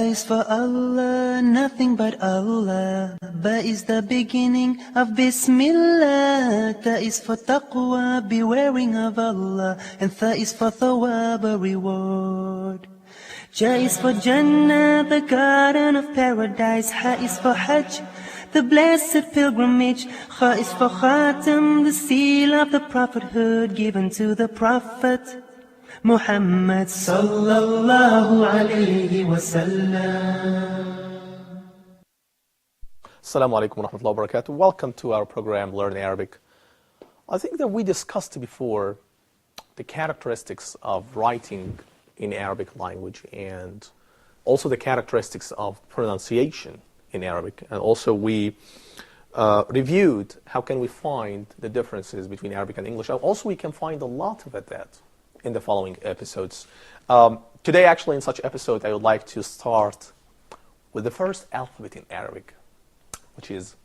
Is for Allah, nothing but Allah. Ba is the beginning of Bismillah. Ta is for taqwa, bewaring of Allah. And Tha is for thawab, a reward. Ja is for Jannah, the garden of paradise. Ha is for Hajj, the blessed pilgrimage. Kha is for Khatam, the seal of the prophethood given to the Prophet Muhammad sallallahu alayhi wa sallam. Assalamu alaikum wa rahmatullahi wa barakatuh. Welcome to our program Learn Arabic. I think that we discussed before the characteristics of writing in Arabic language and also the characteristics of pronunciation in Arabic. And also we reviewed how can we find the differences between Arabic and English. Also we can find a lot of that in the following episodes. Today, actually, in such episode, I would like to start with the first alphabet in Arabic, which is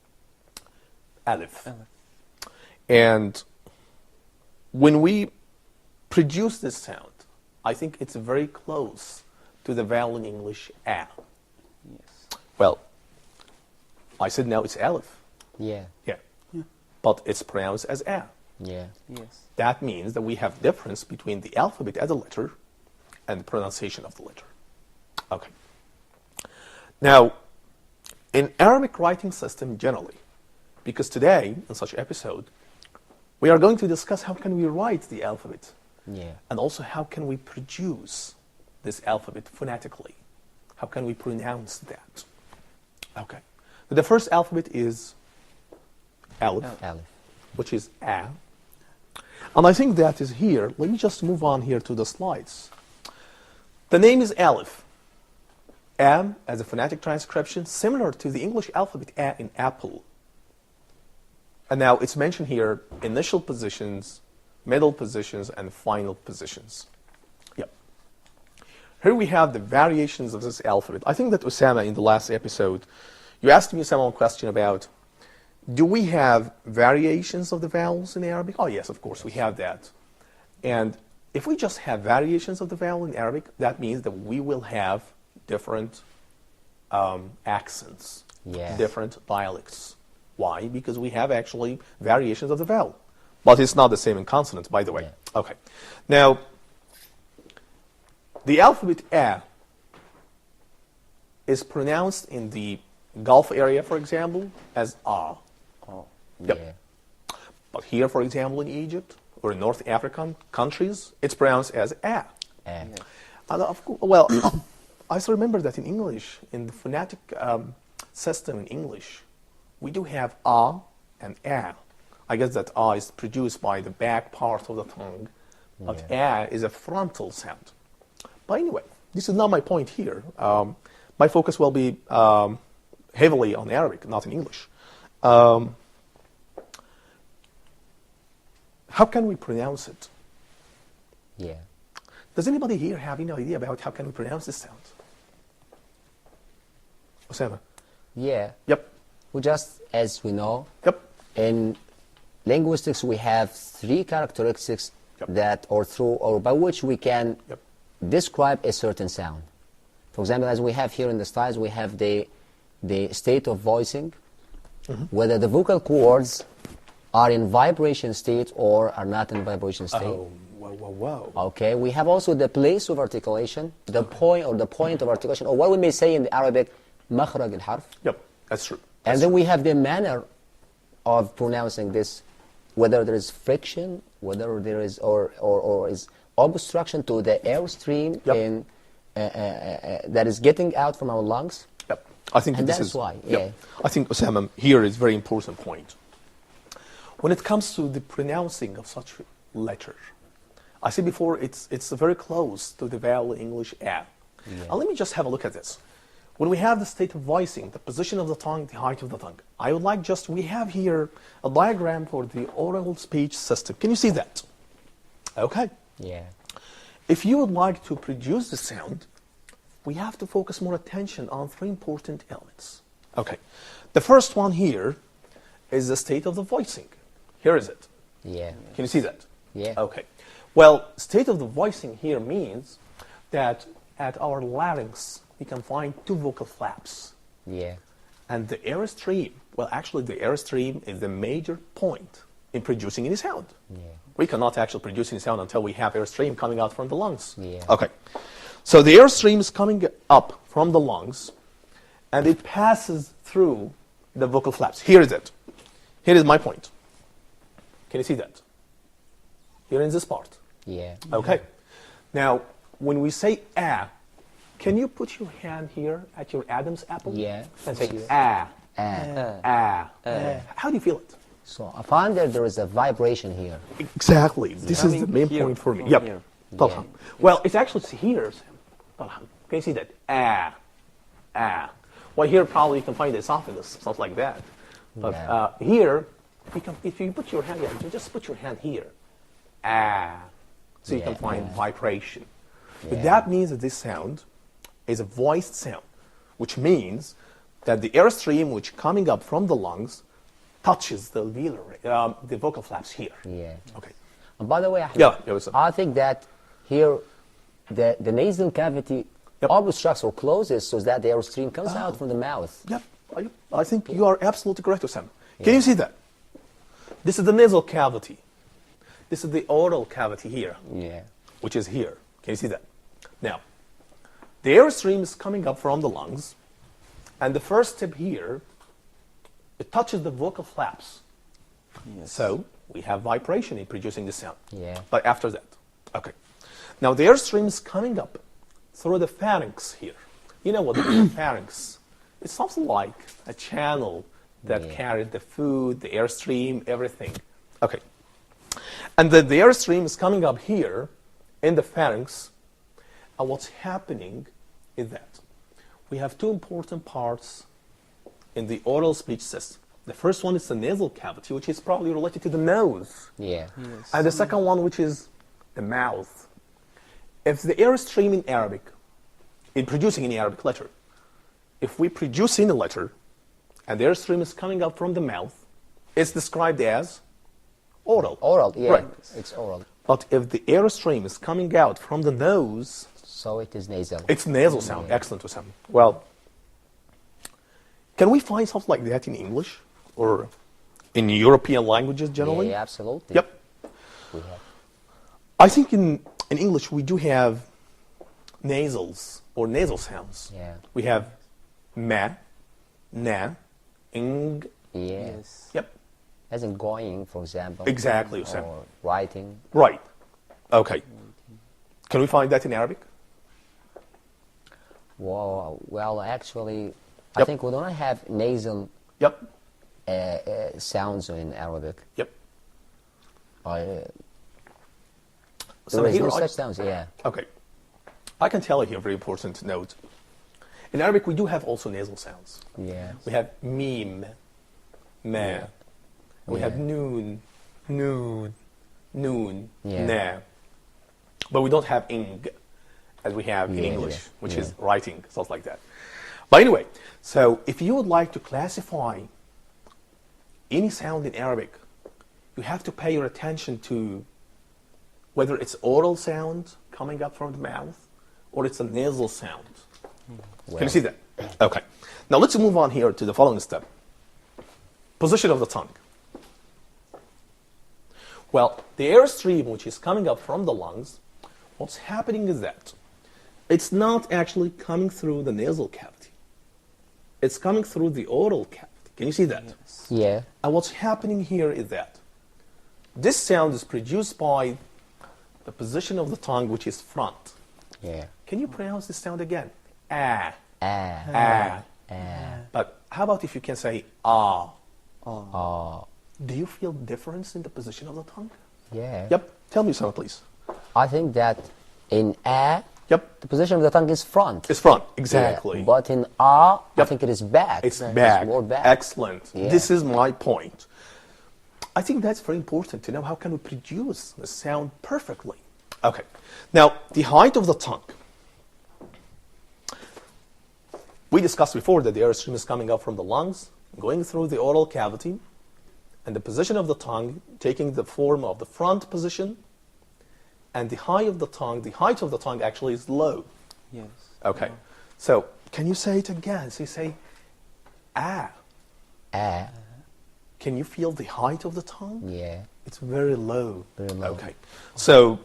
Alif. And when we produce this sound, I think it's very close to the vowel in English, A. Yes. Well, I said now it's Alif. Yeah. Yeah. But it's pronounced as A. Yeah. Yes. That means that we have difference between the alphabet as a letter and the pronunciation of the letter. Okay. Now, in Arabic writing system generally, because today, in such episode, we are going to discuss how can we write the alphabet. Yeah. And also how can we produce this alphabet phonetically. How can we pronounce that? Okay. The first alphabet is Alif, Alif. which is A. And I think that is here. Let me just move on here to the slides. The name is Alif. A as a phonetic transcription, similar to the English alphabet A in apple. And now it's mentioned here, initial positions, middle positions, and final positions. Yep. Here we have the variations of this alphabet. I think that Osama, in the last episode, you asked me, Osama, a question about, do we have variations of the vowels in Arabic? Oh, yes, of course, we have that. And if we just have variations of the vowel in Arabic, that means that we will have different accents, different dialects. Why? Because we have actually variations of the vowel. But it's not the same in consonants, by the way. Yeah. Okay. Now, the alphabet A is pronounced in the Gulf area, for example, as A. Oh. Yep. Yeah. But here, for example, in Egypt or in North African countries, it's pronounced as A. And And of course, well, I still remember that in English, in the phonetic system in English, we do have A and A. I guess that A is produced by the back part of the tongue, but A is a frontal sound. But anyway, this is not my point here. My focus will be heavily on Arabic, not in English. How can we pronounce it? yeah. Does anybody here have any idea about how can we pronounce this sound? Osama? Yeah. Yep. We just, as we know, Yep. in linguistics we have three characteristics Yep. that, or through, or by which we can Yep. describe a certain sound. For example, as we have here in the slides, we have the state of voicing, whether the vocal cords are in vibration state or are not in vibration state. Oh, whoa. Okay, we have also the place of articulation, the point of articulation, or what we may say in the Arabic, makhraj al-harf. Yep, that's true. And then we have the manner of pronouncing this, whether there is friction, whether there is or is obstruction to the airstream Yep. in that is getting out from our lungs. Yep. I think And this that's is why, yep. yeah. I think Osama here is a very important point. When it comes to the pronouncing of such letter, I said before it's very close to the vowel in English A. Now let me just have a look at this. When we have the state of voicing, the position of the tongue, the height of the tongue, I would like we have here a diagram for the oral speech system. Can you see that? Okay. Yeah. If you would like to produce the sound, we have to focus more attention on three important elements. Okay. The first one here is the state of the voicing. Here is it. Yeah. Can you see that? Yeah. Okay. Well, state of the voicing here means that at our larynx we can find two vocal flaps. Yeah. And the airstream, well, actually, the airstream is the major point in producing any sound. Yeah. We cannot actually produce any sound until we have airstream coming out from the lungs. Yeah. Okay. So the airstream is coming up from the lungs, and it passes through the vocal flaps. Here is it. Here is my point. Can you see that? Here in this part. Yeah. Okay. Now, when we say ah, can you put your hand here at your Adam's apple? Yeah. And say ah, ah. How do you feel it? So I find that there is a vibration here. Exactly. This is the coming main here, point for me. from Yep. here. Talham. Well, it's actually here. Talham. Can you see that? Ah, ah. Well, here probably you can find the esophagus, something like that. But Yeah. here, if you put your hand here, you just put your hand here. Ah. So you can Yeah, find yeah. vibration. But Yeah. that means that this sound is a voiced sound, which means that the airstream which coming up from the lungs touches the alveolar, the vocal flaps here. Yeah. Okay. And by the way, Ahmed, Yeah, yeah, what's up? I think that here the nasal cavity Yep. obstructs or closes so that the airstream comes out from the mouth. Yep. I think you are absolutely correct, Osam. Can you see that? This is the nasal cavity. This is the oral cavity here, Yeah. which is here. Can you see that? Now, the airstream is coming up from the lungs, and the first step here, it touches the vocal flaps. Yes. So we have vibration in producing the sound. Yeah. But after that, okay. Now the airstream is coming up through the pharynx here. You know what the pharynx? It's something like a channel that Yeah. carried the food, the airstream, everything. Okay. And the airstream is coming up here in the pharynx. And what's happening is that we have two important parts in the oral speech system. The first one is the nasal cavity, which is probably related to the nose. Yeah. And the second one, which is the mouth. If the airstream in Arabic, in producing any Arabic letter, if we produce any letter, and the airstream is coming up from the mouth, it's described as oral. Oral, yeah. Right. It's oral. But if the airstream is coming out from the nose, So it is nasal. it's nasal sound. Excellent, Osam. Well, can we find something like that in English or in European languages generally? Yeah, absolutely. Yep. We have. I think in English we do have nasals or nasal sounds. Yeah. We have ma, na, ing. Yeah. Yes. Yep. As in going, for example. Exactly, Hussein. Or writing. Right. Okay. Can we find that in Arabic? Well, actually, I Yep. think we don't have nasal Yep. sounds in Arabic. Yep. So There is here no I- such sounds, yeah. Okay. I can tell you here a very important note. In Arabic, we do have also nasal sounds. Yeah. We have mim, ma. And we have Yeah. noon, noon, Yeah. na. But we don't have ing, as we have in Yeah, English, yeah, which yeah. is writing, stuff like that. But anyway, so if you would like to classify any sound in Arabic, you have to pay your attention to whether it's oral sound coming up from the mouth or it's a nasal sound. Can you see that? Okay. Now let's move on here to the following step. Position of the tongue. Well, the airstream which is coming up from the lungs, what's happening is that it's not actually coming through the nasal cavity. It's coming through the oral cavity. Can you see that? Yeah. And what's happening here is that this sound is produced by the position of the tongue, which is front. Yeah. Can you pronounce this sound again? Ah, Ah. ah. Ah. But how about if you can say ah? Oh. Do you feel difference in the position of the tongue? Yeah. Yep. Tell me some, please. I think that in A, Yep. the position of the tongue is front. It's front. Yeah, Exactly. but in A, I Yep. think it is back. It's back. more back. Excellent. Yeah. This is my point. I think that's very important to know how can we produce the sound perfectly. Okay. Now, the height of the tongue. We discussed before that the airstream is coming up from the lungs, going through the oral cavity, and the position of the tongue taking the form of the front position, and the height of the tongue actually is low. Yes. Okay. So Can you say it again? So you say, ah. Ah. Can you feel the height of the tongue? Yeah. It's very low. Very low. Okay. So,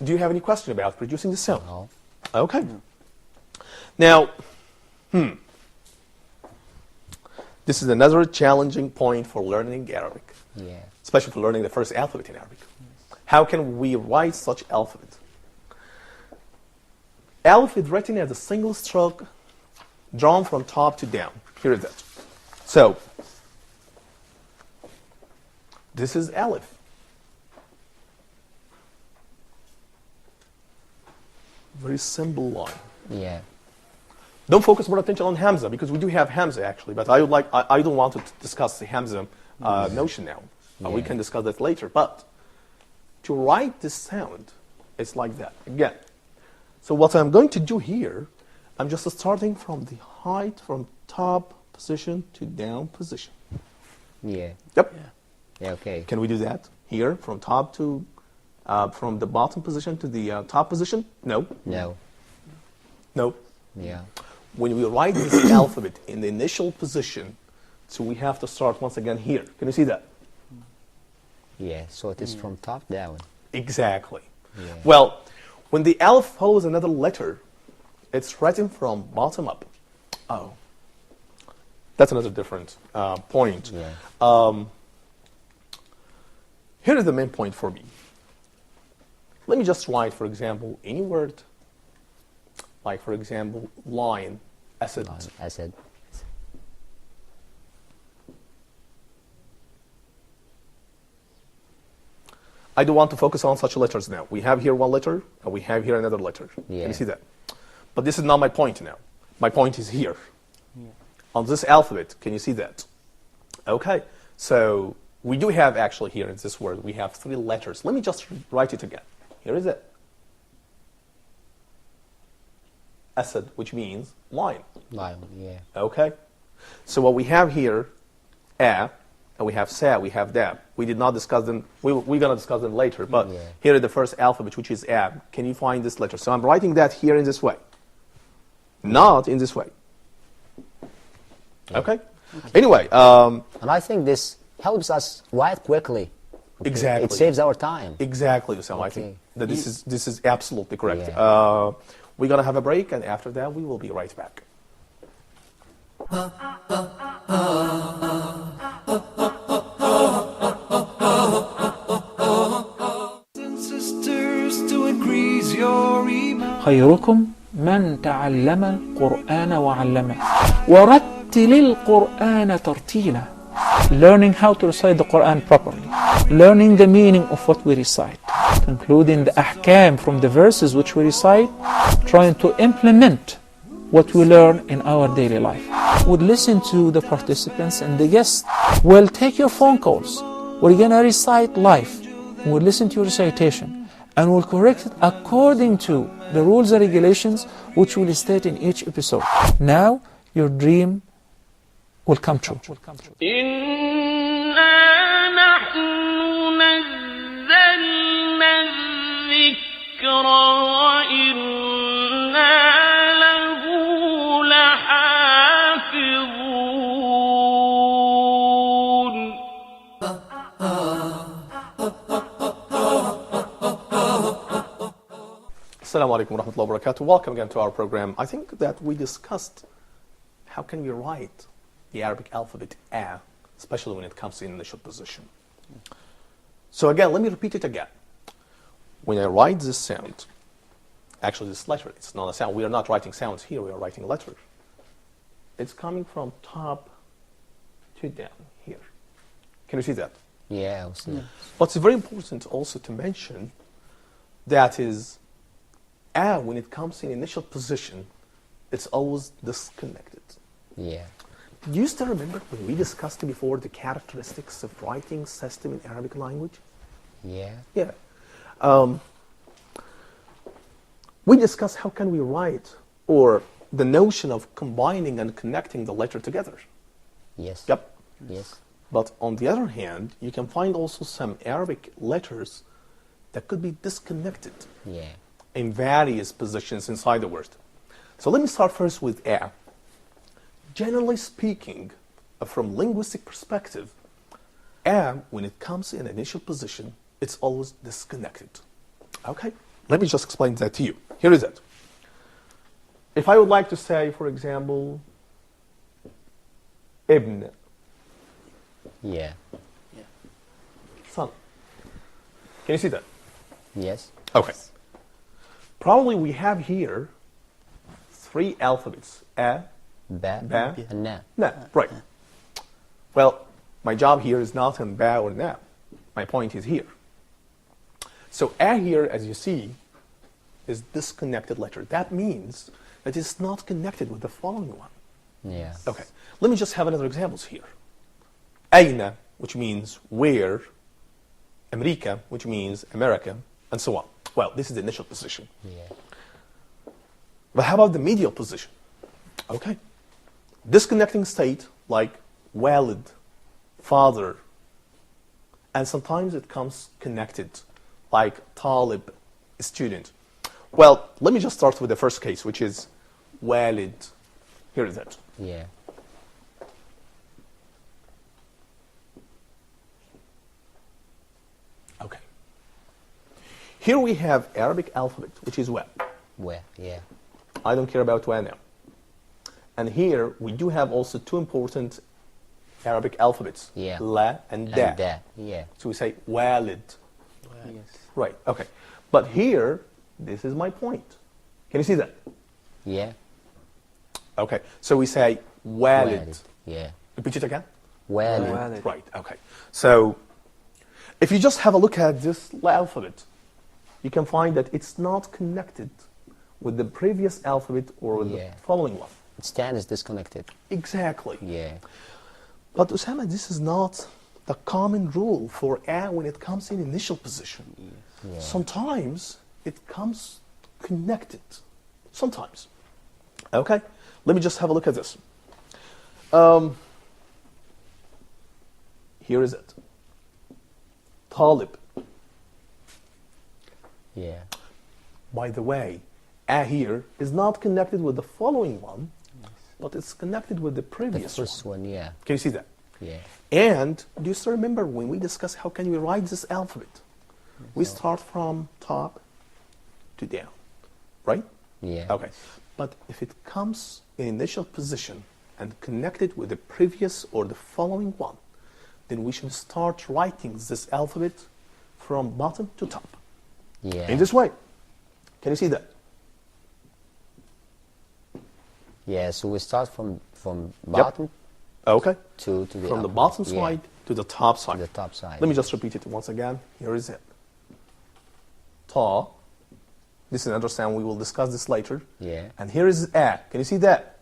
do you have any question about producing the sound? No. Okay. Now, this is another challenging point for learning Arabic, Yeah. especially for learning the first alphabet in Arabic. How can we write such alphabet? Alphabet written as a single stroke, drawn from top to down. Here it is. So, this is Aleph. Very simple line. Yeah. Don't focus more attention on Hamza, because we do have Hamza actually, but I don't want to discuss the Hamza notion now. We Yeah. can discuss that later. But to write this sound, it's like that. Again. So what I'm going to do here, I'm just starting from the height, from top position to down position. Yeah. Yep. Yeah. Okay. Can we do that here, from top to, from the bottom position to the top position? No. No. No. Yeah. When we write this alphabet in the initial position, so we have to start once again here. Can you see that? Yeah. So it is from top down. Exactly. Yeah. Well, when the alph follows another letter, it's written from bottom up. Oh. That's another different point. Yeah. Here is the main point for me. Let me just write, for example, any word, like, for example, lion, asad. Asad. I don't want to focus on such letters now. We have here one letter, and we have here another letter. Yeah. Can you see that? But this is not my point now. My point is here. On this alphabet, can you see that? Okay, so we do have actually here in this word, we have 3 letters. Let me just write it again. Here is it. Asad, which means lion. Lion. Yeah. Okay? So what we have here, a, and we have sa, we have dab. We did not discuss them. We're going to discuss them later, but Yeah. here is the first alphabet, which is ab. Can you find this letter? So I'm writing that here in this way. Not in this way. Okay? Anyway, And I think this helps us write quickly. Okay? Exactly. It saves our time. exactly, Usama. I Okay. think that this is absolutely correct. Yeah. We're going to have a break, and after that, we will be right back. and sisters to increase your iman. خيركم من تعلم القرآن وعلمه ورتل القرآن ترتيلا. Learning how to recite the Quran properly, learning the meaning of what we recite, including the ahkam from the verses which we recite, trying to implement what we learn in our daily life. Would listen to the participants and the guests. We'll take your phone calls. We're going to recite live. We'll listen to your recitation and we'll correct it according to the rules and regulations which we'll state in each episode. Now your dream will come true. إنا نحن نزلنا الذكر وإنا له لحافظون. Assalamu alaikum wa rahmatullahi wa barakatuh. Welcome again to our program. I think that we discussed how can we write the Arabic alphabet A, especially when it comes to initial position. So again, let me repeat it again. When I write this sound, actually this letter, it's not a sound. We are not writing sounds here, we are writing letters. It's coming from top to down here. Can you see that? Yeah. I'll see. But it's very important also to mention that is, A, when it comes in initial position, it's always disconnected. Yeah. Do you still remember when we discussed before the characteristics of writing system in Arabic language? Yeah. Yeah. We discussed how can we write, or the notion of combining and connecting the letter together. Yes. Yep. Yes. But on the other hand, you can find also some Arabic letters that could be disconnected Yeah. in various positions inside the word. So let me start first with A. Generally speaking, from linguistic perspective, A, when it comes in initial position, it's always disconnected. Okay? Let me just explain that to you. Here is it. If I would like to say, for example, ibn, Yeah. son. Can you see that? Yes. Okay. Probably we have here 3 alphabets. A, Ba. Ba. And na. na. Right. Well, my job here is not in ba or na. My point is here. So A here, as you see, is disconnected letter. That means that it's not connected with the following one. Yeah. Okay. Let me just have another examples here. Aina, which means where. America, which means America, and so on. Well, this is the initial position. Yeah. But how about the medial position? Okay. Disconnecting state like walid, father, and sometimes it comes connected like talib, student. Well, let me just start with the first case, which is walid. Here is it. Yeah. Okay. Here we have Arabic alphabet, which is wa. Where? Yeah. I don't care about wa now. And here we do have also 2 important Arabic alphabets, Yeah. la and da. And da. Yeah. So we say walid. Yes. Right, okay. But here, this is my point. Can you see that? Yeah. Okay, so we say walid. Walid. Yeah. Repeat it again. Walid. Right, okay. So if you just have a look at this alphabet, you can find that it's not connected with the previous alphabet or with Yeah. the following one. Stand is disconnected. Exactly. Yeah. But Usama, this is not the common rule for A when it comes in initial position. Yeah. Sometimes it comes connected. Sometimes. Okay? Let me just have a look at this. Here is it. Talib. Yeah. By the way, A here is not connected with the following one, but it's connected with the The previous first one. one. Yeah. Can you see that? Yeah. And do you still remember when we discussed how can we write this alphabet? We start from top to down, right? Yeah. Okay. But if it comes in initial position and connected with the previous or the following one, then we should start writing this alphabet from bottom to top. Yeah. In this way. Can you see that? Yeah. So we start from bottom Okay. to the From the upper. bottom Yeah. side to the top To side. the top side. Let me just repeat it once again. Here is it. Ta. This is another sound. We will discuss this later. Yeah. And here is A. Can you see that?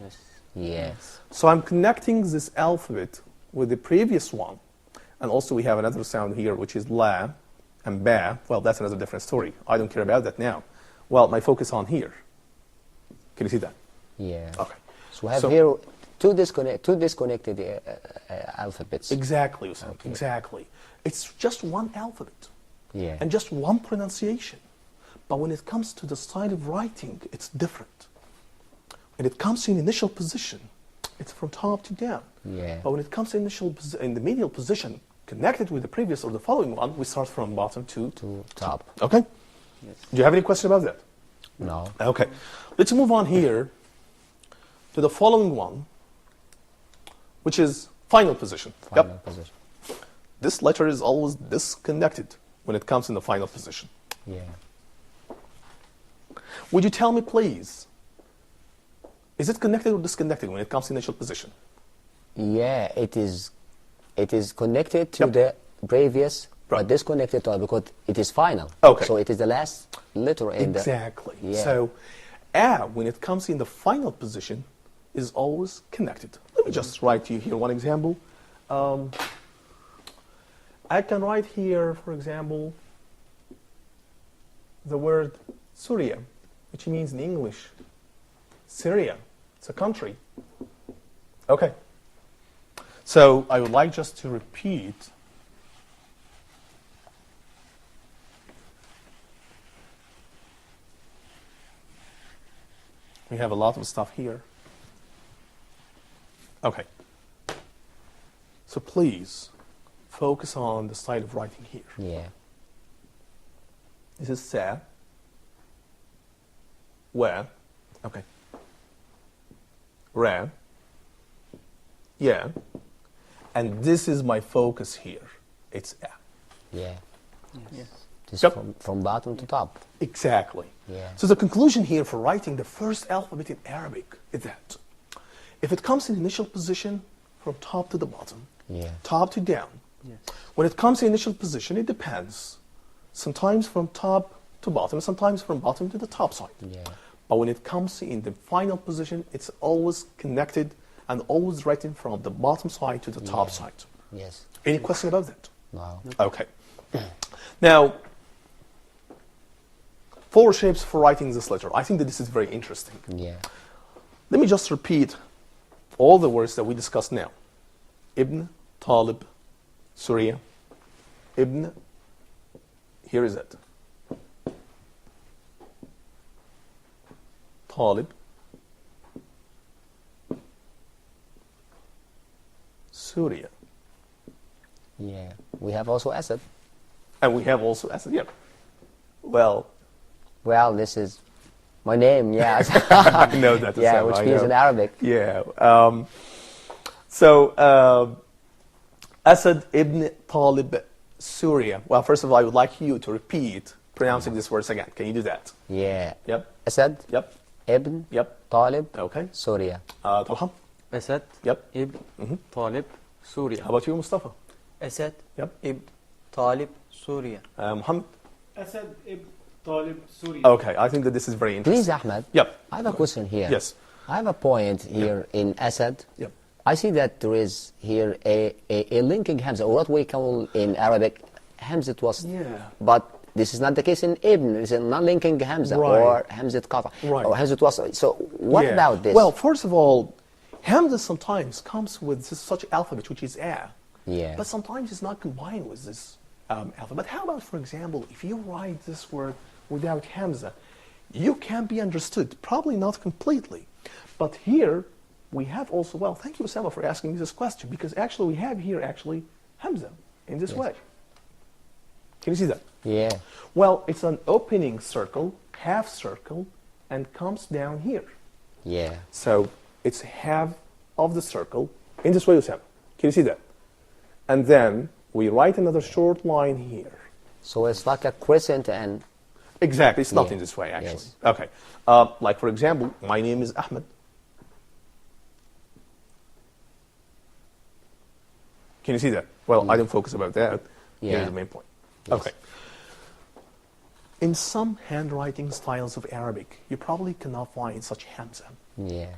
Yes. Yes. So I'm connecting this alphabet with the previous one. And also we have another sound here, which is La and Ba. Well, that's another different story. I don't care about that now. Well, my focus on here. Can you see that? Yeah. Okay. So we have So- here two disconnected alphabets. Exactly, Usam. Okay. Exactly. It's just one alphabet. Yeah. And just one pronunciation. But when it comes to the style of writing, it's different. When it comes to an initial position, it's from top to down. Yeah. But when it comes to in the medial position, connected with the previous or the following one, we start from bottom to To top. Okay? Do you have any question about that? No. Okay. Let's move on here to the following one, which is final position. Final position. This letter is always disconnected when it comes in the final position. Yeah. Would you tell me, please, is it connected or disconnected when it comes to initial position? Yeah, it is connected to Yep. the previous, Right. but disconnected to because it is final. Okay. So it is the last letter in Exactly. the. Yeah. So, A, when it comes in the final position, is always connected. Let me just write to you here one example. I can write here, for example, the word Syria, which means in English, Syria. It's a country. Okay. So I would like just to repeat We have a lot of stuff here. Okay. So please focus on the style of writing here. Yeah. This is sa. Wa. Okay. Ra. Yeah. And this is my focus here. It's a. Yeah. Yes. Just Yep. from bottom to top. Exactly. Yeah. So the conclusion here for writing the first alphabet in Arabic is that if it comes in initial position from top to the bottom, Yeah. top to down, Yes. when it comes in initial position, it depends. Sometimes from top to bottom, sometimes from bottom to the top side. Yeah. But when it comes in the final position, it's always connected and always written from the bottom side to the top side. Yes. Any question about that? No. Okay. Now, 4 shapes for writing this letter. I think that this is very interesting. Yeah. Let me just repeat all the words that we discussed now. Ibn, Talib, Surya. Ibn, here is it. Talib. Surya. Yeah. We have also Asad. And we have also Asad. Yeah. Well, Well, this is my name, yeah. I know that. yeah, Sam, which I means know. in Arabic. Yeah. Asad ibn Talib, Surya. Well, first of all, I would like you to repeat pronouncing these words again. Can you do that? Yeah. Yep. Asad, Yep. Ibn, Yep. Talib, Okay. Surya. Talha. أسد Yep. ابن طالب سوريا. How about you, Mustafa? أسد Yep. ابن طالب سوريا. Muhammad. أسد ابن طالب سوريا. Okay. I think that this is very interesting. Please, Ahmed. Yep. I have a question here. Yes. I have a point here in Asad. Yep. I see that there is here a linking Hamza, or what we call in Arabic Hamzat Wasl. Yeah. But this is not the case in Ibn. It's a non-linking Hamza Right. or Hamzat Qata Right. or Hamzat Wasl. So what Yeah. about this? Well, first of all, Hamza sometimes comes with such alphabet, which is A. Yeah. But sometimes it's not combined with this alphabet. How about, for example, if you write this word without Hamza, you can be understood, probably not completely. But here, we have also, well, thank you, Osama, for asking me this question, because actually we have here actually Hamza in this way. Can you see that? Yeah. Well, it's an opening circle, half circle, and comes down here. Yeah. So it's half of the circle in this way, Osama. Can you see that? And then we write another short line here. So it's like a crescent and Exactly. It's not Yeah. in this way, actually. Yes. Okay. Like, for example, my name is Ahmed. Can you see that? Well, I didn't focus about that. Yeah. Here's the main point. Yes. Okay. In some handwriting styles of Arabic, you probably cannot find such Hamza. yeah.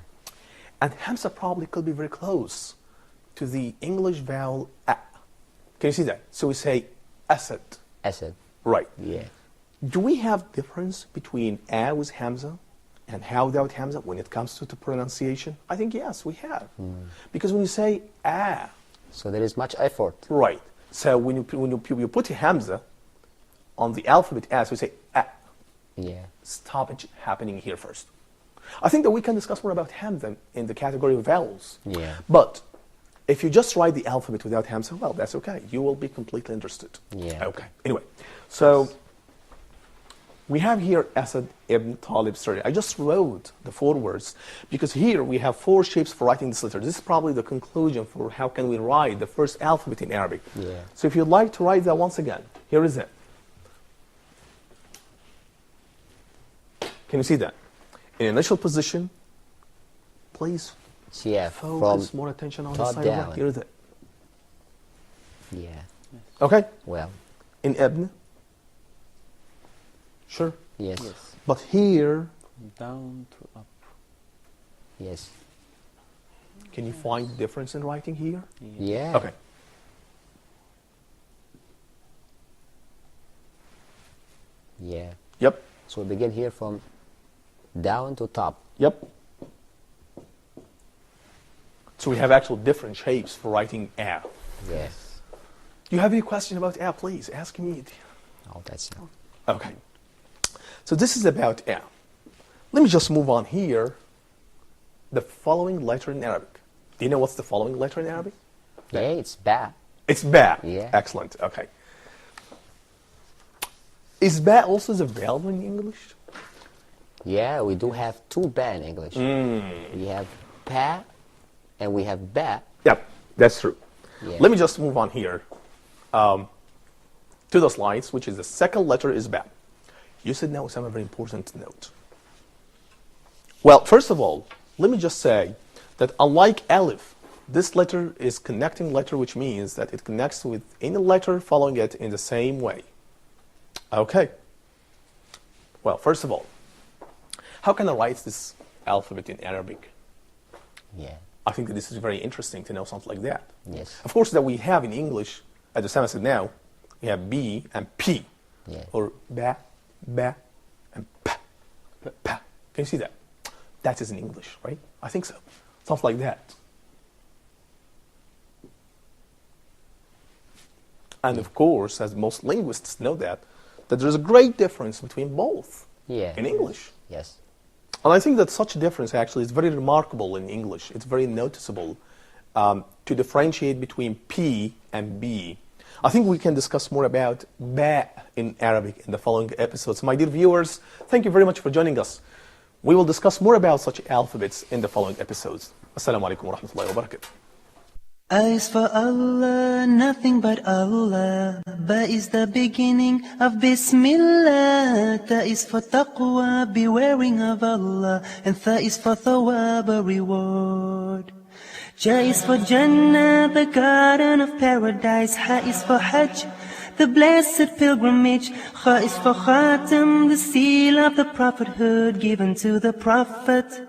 And Hamza probably could be very close to the English vowel A. Can you see that? So we say Asad. Asad. Right. Yeah. Do we have difference between A with Hamza and Ha without Hamza when it comes to the pronunciation? I think yes, we have. Because when you say A, So there is much effort. right. So when you put Hamza on the alphabet A, so we say A. Yeah. Stoppage happening here first. I think that we can discuss more about Hamza in the category of vowels. Yeah. But if you just write the alphabet without Hamza, well, that's okay. You will be completely understood. Yeah. Okay. Anyway, so we have here Asad ibn Talib Surya. I just wrote the 4 words because here we have 4 shapes for writing this letter. This is probably the conclusion for how can we write the first alphabet in Arabic. Yeah. So if you'd like to write that once again, here is it. Can you see that? In initial position, please Yeah. focus From more attention on the top side of down. that. Here is it. yeah. Okay? Well. In Ibn. Sure. Yes. Yes. But here, Down to up. Yes. can you find the difference in writing here? Yeah. Okay. Yeah. Yep. So we begin here from down to top. Yep. So we have actual different shapes for writing A. Yes. Do you have any question about A, please? Ask me. Oh, that's Okay. So this is about A. Let me just move on here. The following letter in Arabic. Do you know what's the following letter in Arabic? Yeah, it's ba. It's ba. Yeah. Excellent. Okay. Is ba also the vowel in English? Yeah, we do have two ba in English. We have pa and we have ba. Yep, that's true. Yeah. Let me just move on here to the slides, which is the second letter is ba. You said now some very important note. Well, first of all, let me just say that unlike alif, this letter is connecting letter, which means that it connects with any letter following it in the same way. Okay. Well, first of all, how can I write this alphabet in Arabic? Yeah. I think that this is very interesting to know something like that. Yes. Of course, that we have in English, as Osama said now, we have B and P. Yeah. Or ba, and pa, pa. Can you see that? That is in English, right? I think so. Something like that. And of course, as most linguists know that there's a great difference between both Yeah. in English. Yes. And I think that such a difference actually is very remarkable in English. It's very noticeable to differentiate between P and B. I think we can discuss more about ba in Arabic in the following episodes. My dear viewers, thank you very much for joining us. We will discuss more about such alphabets in the following episodes. Assalamu alaikum wa rahmatullahi wa barakatuh. A is for Allah, nothing but Allah. Ba is the beginning of Bismillah. Ta is for taqwa, bewaring of Allah. And Tha is for thawab, a reward. Ja is for Jannah, the garden of paradise. Ha is for Hajj, the blessed pilgrimage. Kha is for Khatam, the seal of the prophethood given to the Prophet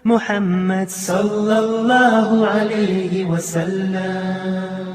Muhammad sallallahu alayhi wa sallam.